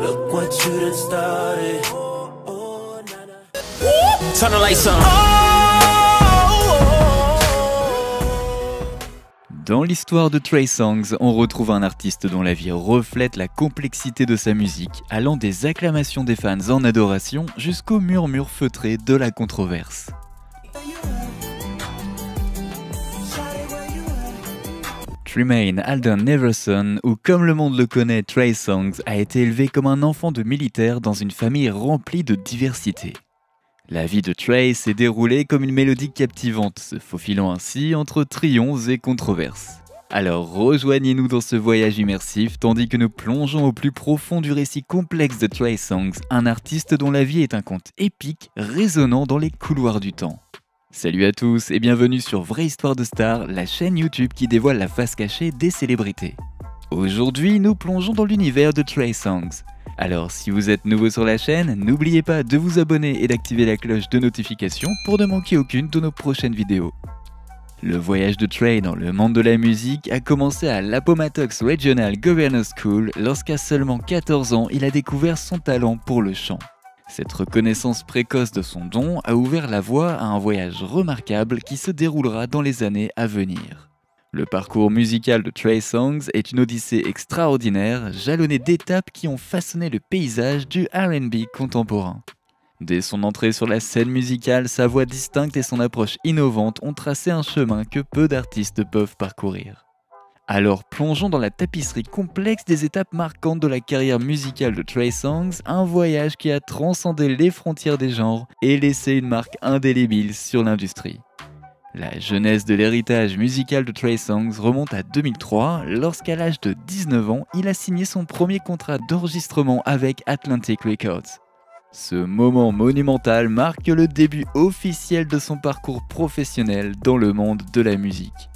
Look what you done started. Turn the lights on. Dans l'histoire de Trey Songz, on retrouve un artiste dont la vie reflète la complexité de sa musique, allant des acclamations des fans en adoration jusqu'aux murmures feutrés de la controverse. Tremaine Alden Neverson, ou comme le monde le connaît, Trey Songz, a été élevé comme un enfant de militaire dans une famille remplie de diversité. La vie de Trey s'est déroulée comme une mélodie captivante, se faufilant ainsi entre triomphes et controverses. Alors rejoignez-nous dans ce voyage immersif tandis que nous plongeons au plus profond du récit complexe de Trey Songz, un artiste dont la vie est un conte épique résonnant dans les couloirs du temps. Salut à tous et bienvenue sur Vraie Histoire de Star, la chaîne YouTube qui dévoile la face cachée des célébrités. Aujourd'hui, nous plongeons dans l'univers de Trey Songz. Alors si vous êtes nouveau sur la chaîne, n'oubliez pas de vous abonner et d'activer la cloche de notification pour ne manquer aucune de nos prochaines vidéos. Le voyage de Trey dans le monde de la musique a commencé à l'Appomattox Regional Governors School lorsqu'à seulement 14 ans, il a découvert son talent pour le chant. Cette reconnaissance précoce de son don a ouvert la voie à un voyage remarquable qui se déroulera dans les années à venir. Le parcours musical de Trey Songz est une odyssée extraordinaire, jalonnée d'étapes qui ont façonné le paysage du R&B contemporain. Dès son entrée sur la scène musicale, sa voix distincte et son approche innovante ont tracé un chemin que peu d'artistes peuvent parcourir. Alors plongeons dans la tapisserie complexe des étapes marquantes de la carrière musicale de Trey Songz, un voyage qui a transcendé les frontières des genres et laissé une marque indélébile sur l'industrie. La genèse de l'héritage musical de Trey Songz remonte à 2003, lorsqu'à l'âge de 19 ans, il a signé son premier contrat d'enregistrement avec Atlantic Records. Ce moment monumental marque le début officiel de son parcours professionnel dans le monde de la musique.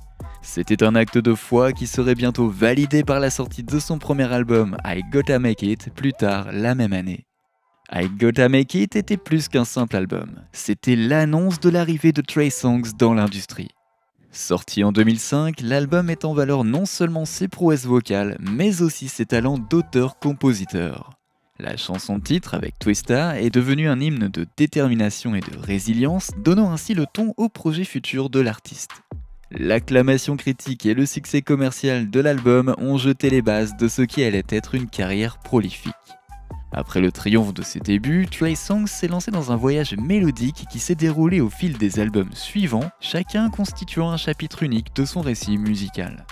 C'était un acte de foi qui serait bientôt validé par la sortie de son premier album I Gotta Make It plus tard la même année. I Gotta Make It était plus qu'un simple album, c'était l'annonce de l'arrivée de Trey Songz dans l'industrie. Sorti en 2005, l'album met en valeur non seulement ses prouesses vocales, mais aussi ses talents d'auteur-compositeur. La chanson titre avec Twista est devenue un hymne de détermination et de résilience, donnant ainsi le ton au projet futur de l'artiste. L'acclamation critique et le succès commercial de l'album ont jeté les bases de ce qui allait être une carrière prolifique. Après le triomphe de ses débuts, Trey Songz s'est lancé dans un voyage mélodique qui s'est déroulé au fil des albums suivants, chacun constituant un chapitre unique de son récit musical.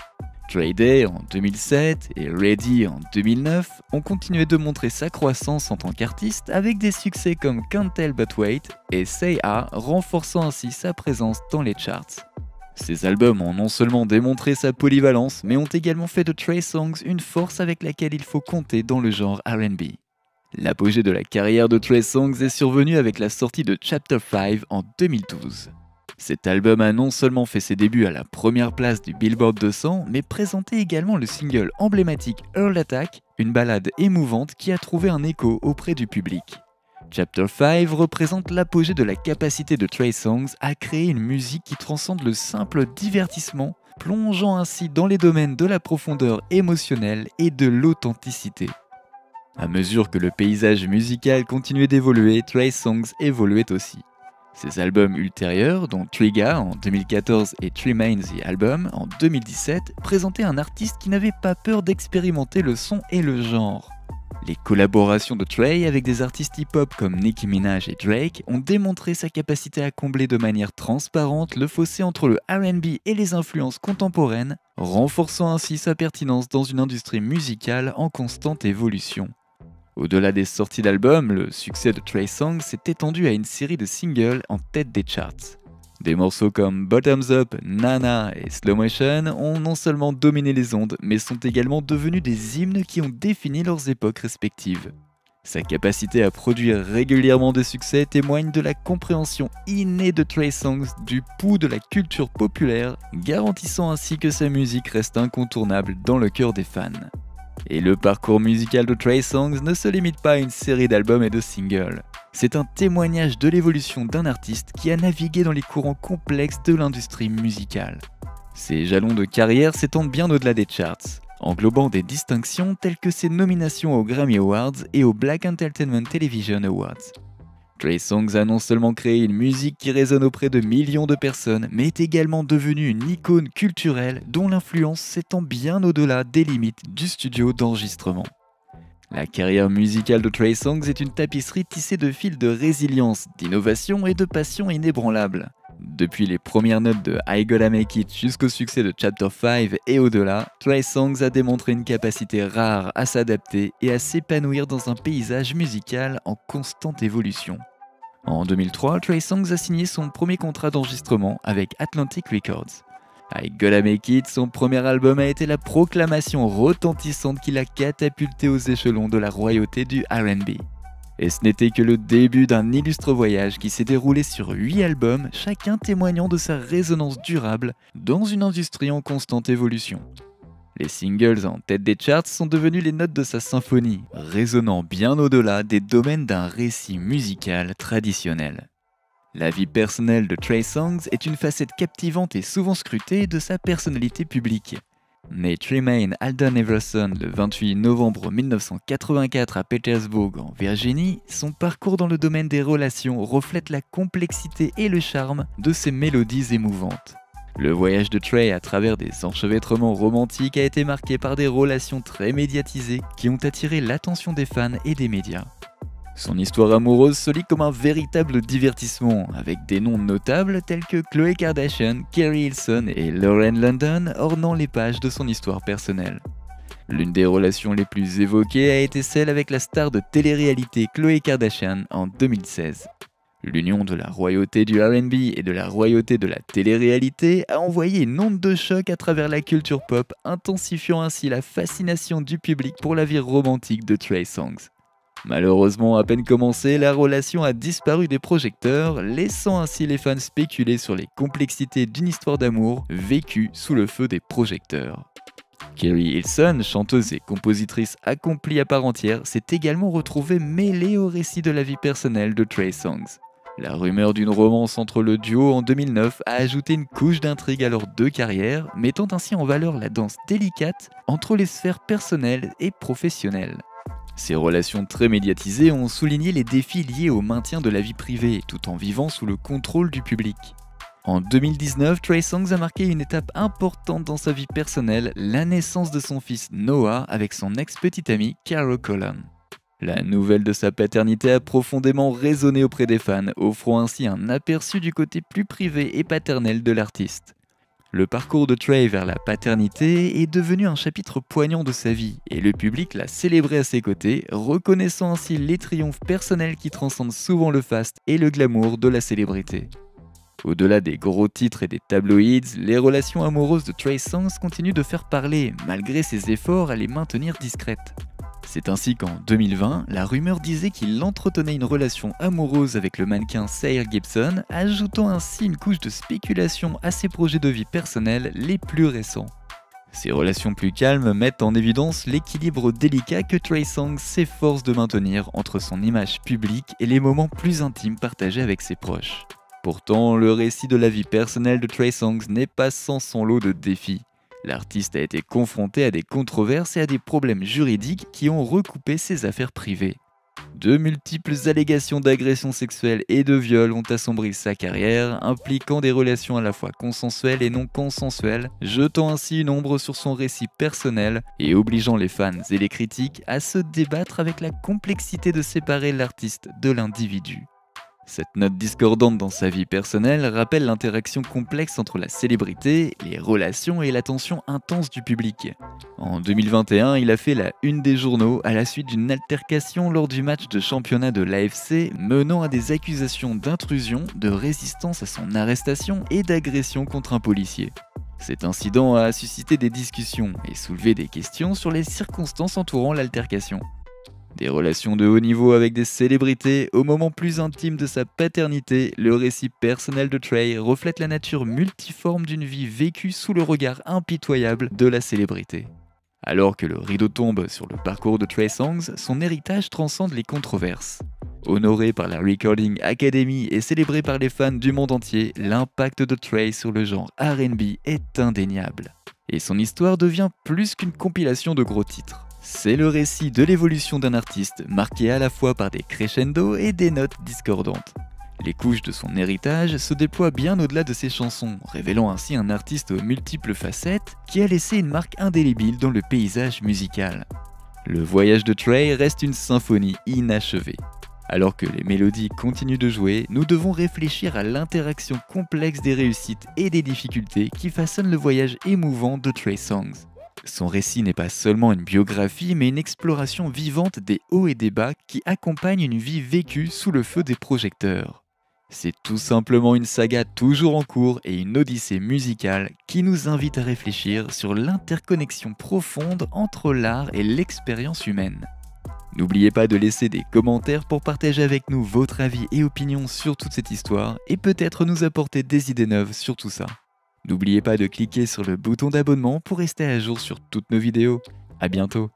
Trey Day en 2007 et Ready en 2009 ont continué de montrer sa croissance en tant qu'artiste avec des succès comme Can't Tell But Wait et Say Ah, renforçant ainsi sa présence dans les charts. Ces albums ont non seulement démontré sa polyvalence, mais ont également fait de Trey Songz une force avec laquelle il faut compter dans le genre R&B. L'apogée de la carrière de Trey Songz est survenue avec la sortie de Chapter 5 en 2012. Cet album a non seulement fait ses débuts à la première place du Billboard 200, mais présentait également le single emblématique Earl Attack, une ballade émouvante qui a trouvé un écho auprès du public. Chapter 5 représente l'apogée de la capacité de Trey Songz à créer une musique qui transcende le simple divertissement, plongeant ainsi dans les domaines de la profondeur émotionnelle et de l'authenticité. À mesure que le paysage musical continuait d'évoluer, Trey Songz évoluait aussi. Ses albums ultérieurs, dont Trigga en 2014 et Tremaine The Album en 2017, présentaient un artiste qui n'avait pas peur d'expérimenter le son et le genre. Les collaborations de Trey avec des artistes hip-hop comme Nicki Minaj et Drake ont démontré sa capacité à combler de manière transparente le fossé entre le R&B et les influences contemporaines, renforçant ainsi sa pertinence dans une industrie musicale en constante évolution. Au-delà des sorties d'albums, le succès de Trey Songz s'est étendu à une série de singles en tête des charts. Des morceaux comme Bottoms Up, Nana et Slow Motion ont non seulement dominé les ondes, mais sont également devenus des hymnes qui ont défini leurs époques respectives. Sa capacité à produire régulièrement des succès témoigne de la compréhension innée de Trey Songz du pouls de la culture populaire, garantissant ainsi que sa musique reste incontournable dans le cœur des fans. Et le parcours musical de Trey Songz ne se limite pas à une série d'albums et de singles. C'est un témoignage de l'évolution d'un artiste qui a navigué dans les courants complexes de l'industrie musicale. Ses jalons de carrière s'étendent bien au-delà des charts. englobant des distinctions telles que ses nominations aux Grammy Awards et aux Black Entertainment Television Awards. Trey Songz a non seulement créé une musique qui résonne auprès de millions de personnes, mais est également devenu une icône culturelle dont l'influence s'étend bien au-delà des limites du studio d'enregistrement. La carrière musicale de Trey Songz est une tapisserie tissée de fils de résilience, d'innovation et de passion inébranlable. Depuis les premières notes de I Gotta Make It jusqu'au succès de Chapter 5 et au-delà, Trey Songz a démontré une capacité rare à s'adapter et à s'épanouir dans un paysage musical en constante évolution. En 2003, Trey Songz a signé son premier contrat d'enregistrement avec Atlantic Records. I Gotta Make It, son premier album, a été la proclamation retentissante qui l'a catapulté aux échelons de la royauté du R&B. Et ce n'était que le début d'un illustre voyage qui s'est déroulé sur 8 albums, chacun témoignant de sa résonance durable dans une industrie en constante évolution. Les singles en tête des charts sont devenus les notes de sa symphonie, résonnant bien au-delà des domaines d'un récit musical traditionnel. La vie personnelle de Trey Songz est une facette captivante et souvent scrutée de sa personnalité publique. Né Tremaine Alden Everson le 28 novembre 1984 à Petersburg en Virginie, son parcours dans le domaine des relations reflète la complexité et le charme de ses mélodies émouvantes. Le voyage de Trey à travers des enchevêtrements romantiques a été marqué par des relations très médiatisées qui ont attiré l'attention des fans et des médias. Son histoire amoureuse se lit comme un véritable divertissement, avec des noms notables tels que Khloé Kardashian, Keri Hilson et Lauren London ornant les pages de son histoire personnelle. L'une des relations les plus évoquées a été celle avec la star de télé-réalité Khloé Kardashian en 2016. L'union de la royauté du R&B et de la royauté de la télé-réalité a envoyé une onde de choc à travers la culture pop, intensifiant ainsi la fascination du public pour la vie romantique de Trey Songz. Malheureusement, à peine commencée, la relation a disparu des projecteurs, laissant ainsi les fans spéculer sur les complexités d'une histoire d'amour vécue sous le feu des projecteurs. Keri Hilson, chanteuse et compositrice accomplie à part entière, s'est également retrouvée mêlée au récit de la vie personnelle de Trey Songz. La rumeur d'une romance entre le duo en 2009 a ajouté une couche d'intrigue à leurs deux carrières, mettant ainsi en valeur la danse délicate entre les sphères personnelles et professionnelles. Ces relations très médiatisées ont souligné les défis liés au maintien de la vie privée, tout en vivant sous le contrôle du public. En 2019, Trey Songz a marqué une étape importante dans sa vie personnelle, la naissance de son fils Noah avec son ex-petite amie Caro Colon. La nouvelle de sa paternité a profondément résonné auprès des fans, offrant ainsi un aperçu du côté plus privé et paternel de l'artiste. Le parcours de Trey vers la paternité est devenu un chapitre poignant de sa vie, et le public l'a célébré à ses côtés, reconnaissant ainsi les triomphes personnels qui transcendent souvent le faste et le glamour de la célébrité. Au-delà des gros titres et des tabloïds, les relations amoureuses de Trey Songz continuent de faire parler, malgré ses efforts à les maintenir discrètes. C'est ainsi qu'en 2020, la rumeur disait qu'il entretenait une relation amoureuse avec le mannequin Saïr Gibson, ajoutant ainsi une couche de spéculation à ses projets de vie personnels les plus récents. Ces relations plus calmes mettent en évidence l'équilibre délicat que Trey Songz s'efforce de maintenir entre son image publique et les moments plus intimes partagés avec ses proches. Pourtant, le récit de la vie personnelle de Trey Songz n'est pas sans son lot de défis. L'artiste a été confronté à des controverses et à des problèmes juridiques qui ont recoupé ses affaires privées. De multiples allégations d'agression sexuelle et de viol ont assombri sa carrière, impliquant des relations à la fois consensuelles et non consensuelles, jetant ainsi une ombre sur son récit personnel et obligeant les fans et les critiques à se débattre avec la complexité de séparer l'artiste de l'individu. Cette note discordante dans sa vie personnelle rappelle l'interaction complexe entre la célébrité, les relations et l'attention intense du public. En 2021, il a fait la une des journaux à la suite d'une altercation lors du match de championnat de l'AFC menant à des accusations d'intrusion, de résistance à son arrestation et d'agression contre un policier. Cet incident a suscité des discussions et soulevé des questions sur les circonstances entourant l'altercation. Des relations de haut niveau avec des célébrités, au moment plus intime de sa paternité, le récit personnel de Trey reflète la nature multiforme d'une vie vécue sous le regard impitoyable de la célébrité. Alors que le rideau tombe sur le parcours de Trey Songz, son héritage transcende les controverses. Honoré par la Recording Academy et célébré par les fans du monde entier, l'impact de Trey sur le genre R&B est indéniable. Et son histoire devient plus qu'une compilation de gros titres. C'est le récit de l'évolution d'un artiste, marqué à la fois par des crescendos et des notes discordantes. Les couches de son héritage se déploient bien au-delà de ses chansons, révélant ainsi un artiste aux multiples facettes qui a laissé une marque indélébile dans le paysage musical. Le voyage de Trey reste une symphonie inachevée. Alors que les mélodies continuent de jouer, nous devons réfléchir à l'interaction complexe des réussites et des difficultés qui façonnent le voyage émouvant de Trey Songz. Son récit n'est pas seulement une biographie, mais une exploration vivante des hauts et des bas qui accompagne une vie vécue sous le feu des projecteurs. C'est tout simplement une saga toujours en cours et une odyssée musicale qui nous invite à réfléchir sur l'interconnexion profonde entre l'art et l'expérience humaine. N'oubliez pas de laisser des commentaires pour partager avec nous votre avis et opinion sur toute cette histoire et peut-être nous apporter des idées neuves sur tout ça. N'oubliez pas de cliquer sur le bouton d'abonnement pour rester à jour sur toutes nos vidéos. À bientôt!